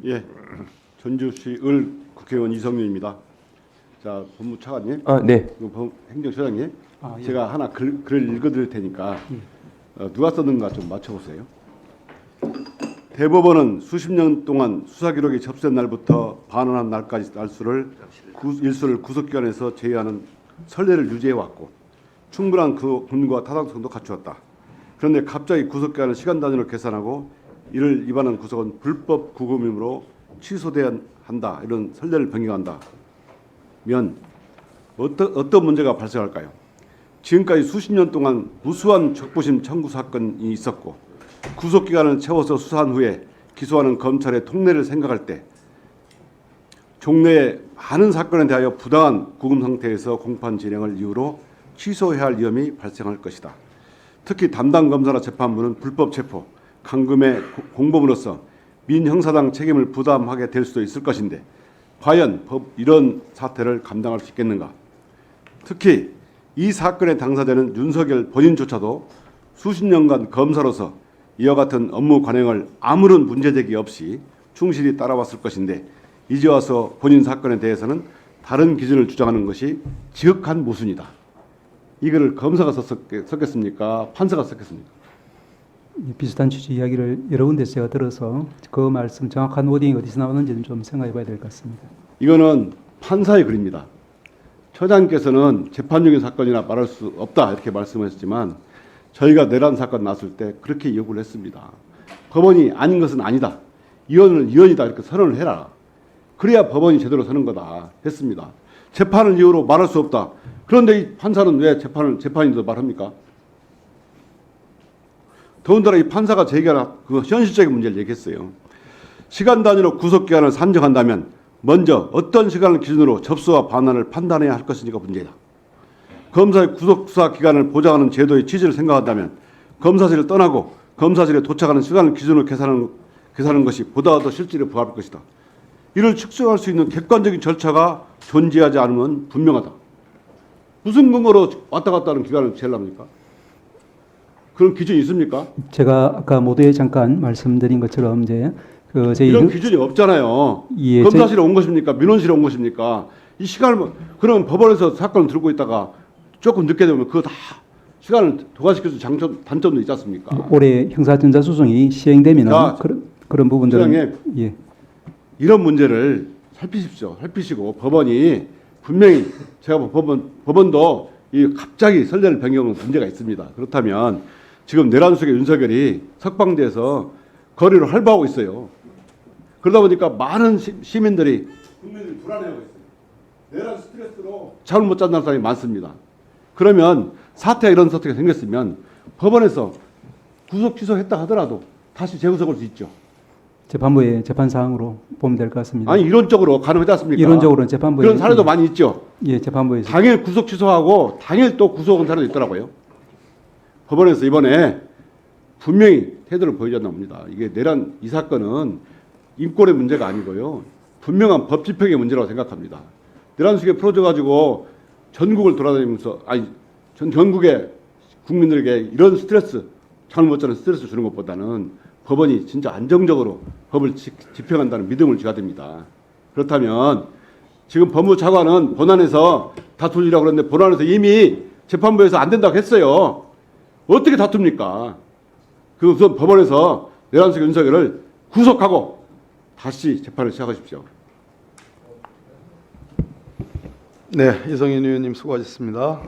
예, 전주시 을 국회의원 이성윤입니다. 자, 법무차관님, 네. 행정처장님, 예. 제가 하나 글을 읽어드릴 테니까 누가 썼는가 좀 맞춰보세요. 대법원은 수십 년 동안 수사 기록이 접수된 날부터 반환한 날까지 일수를 구속기관에서 제외하는 선례를 유지해왔고 충분한 그 근거와 타당성도 갖추었다. 그런데 갑자기 구속기간을 시간 단위로 계산하고 이를 위반한 구속은 불법 구금이므로 취소돼야 한다. 이런 선례를 변경한다면 어떤 문제가 발생할까요? 지금까지 수십 년 동안 무수한 적부심 청구 사건이 있었고 구속기간을 채워서 수사한 후에 기소하는 검찰의 통례를 생각할 때 종래의 많은 사건에 대하여 부당한 구금 상태에서 공판 진행을 이유로 취소해야 할 위험이 발생할 것이다. 특히 담당 검사나 재판부는 불법 체포, 감금의 공범으로서 민형사상 책임을 부담하게 될 수도 있을 것인데 과연 이런 사태를 감당할 수 있겠는가? 특히 이 사건의 당사자는 윤석열 본인조차도 수십 년간 검사로서 이와 같은 업무 관행을 아무런 문제제기 없이 충실히 따라왔을 것인데 이제 와서 본인 사건에 대해서는 다른 기준을 주장하는 것이 지극한 모순이다. 이거를 검사가 썼겠습니까? 판사가 썼겠습니까? 비슷한 취지 이야기를 여러 군데서 제가 들어서 그 말씀 정확한 워딩이 어디서 나오는지는 좀 생각해 봐야 될 것 같습니다. 이거는 판사의 글입니다. 처장께서는 재판 중인 사건이나 말할 수 없다 이렇게 말씀하셨지만 저희가 내란 사건 났을 때 그렇게 요구를 했습니다. 법원이 아닌 것은 아니다. 이혼은 이혼이다 이렇게 선언을 해라. 그래야 법원이 제대로 서는 거다 했습니다. 재판을 이유로 말할 수 없다. 그런데 이 판사는 왜 재판인도 말합니까? 더군다나 이 판사가 제기한 그 현실적인 문제를 얘기했어요. 시간 단위로 구속기간을 산정한다면 먼저 어떤 시간을 기준으로 접수와 반환을 판단해야 할 것이니까 문제다. 검사의 구속수사 기간을 보장하는 제도의 취지를 생각한다면 검사실을 떠나고 검사실에 도착하는 시간을 기준으로 계산하는 것이 보다 더 실질에 부합할 것이다. 이를 측정할 수 있는 객관적인 절차가 존재하지 않으면 분명하다. 무슨 근거로 왔다 갔다 하는 기간을 재려합니까? 그런 기준이 있습니까? 제가 아까 모두에 잠깐 말씀드린 것처럼 이제 저희 이런 기준이 없잖아요. 예, 검사실에 온 것입니까? 민원실에 온 것입니까? 이 시간을 그럼 법원에서 사건을 들고 있다가 조금 늦게 되면 그거 다 시간을 도과시켜서 단점도 있지 않습니까? 올해 형사전자소송이 시행되면 그런 부분들은 소장님, 예. 이런 문제를 살피시고 법원이 분명히 제가 법원도 이 갑자기 선례를 변경하는 문제가 있습니다. 그렇다면 지금 내란 속에 윤석열이 석방돼서 거리를 활보하고 있어요. 그러다 보니까 많은 시민들이 국민들이 불안해하고 있어요. 내란 스트레스로 잠을 못 잔다는 사람이 많습니다. 그러면 이런 사태가 생겼으면 법원에서 구속 취소했다 하더라도 다시 재구속할 수 있죠. 재판부의 재판 사항으로 보면 될 것 같습니다. 아니 이론적으로 가능하지 않습니까? 이론적으로는 재판부에 그런 사례도 많이 있죠. 예, 재판부에서 당일 구속 취소하고 당일 또 구속한 사례도 있더라고요. 법원에서 이번에 분명히 태도를 보여줬나 봅니다. 이게 내란 이 사건은 인권의 문제가 아니고요. 분명한 법 집행의 문제라고 생각합니다. 내란 속에 풀어져 가지고 전국을 돌아다니면서 전국의 국민들에게 이런 스트레스, 잠을 못 자는 스트레스 주는 것보다는 법원이 진짜 안정적으로 법을 집행한다는 믿음을 줘야 됩니다. 그렇다면 지금 법무차관은 본안에서 다투려고 그러는데 본안에서 이미 재판부에서 안 된다고 했어요. 어떻게 다툽니까? 그래서 법원에서 내란 속 윤석열을 구속하고 다시 재판을 시작하십시오. 네, 이성윤 의원님 수고하셨습니다.